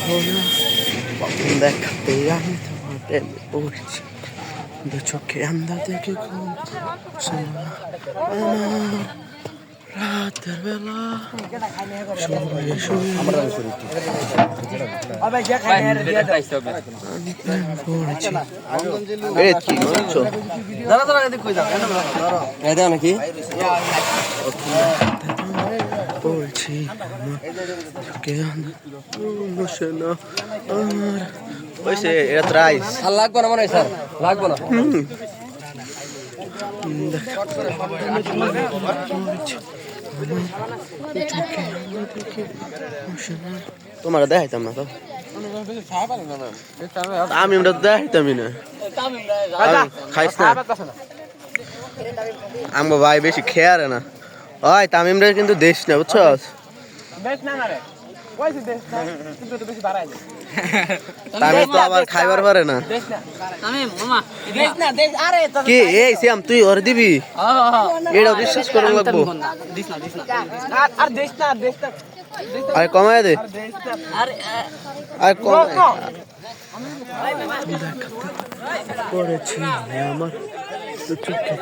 না দেখাতে আমি তোমার প্রেমে পড়েছি দু চোখে আন্দা দেখে ঘুম আমার রাতের বেলা শুয়ে শুয়ে আমি প্রেমে পড়েছি কি করছো নাকি পড়ছি বসে না আমার ওইসে এটা তো রাইস আর লাগবে না মনে হয় স্যার লাগবে না তোমার দেখাইতাম না তো আমি ওটা দেখাইতামই না খাইস না আমার ভাই বেশি খেয়ারে না ওই তামিমরা কিন্তু দেশ না বুঝছো তামিম তো আবার খাইবার পারে না কি এই শ্যাম তুই ওর দিবি এটা বিশ্বাস করে লাগবো আরে কমায় দে আরে পড়েছি আমার চোখে চোখে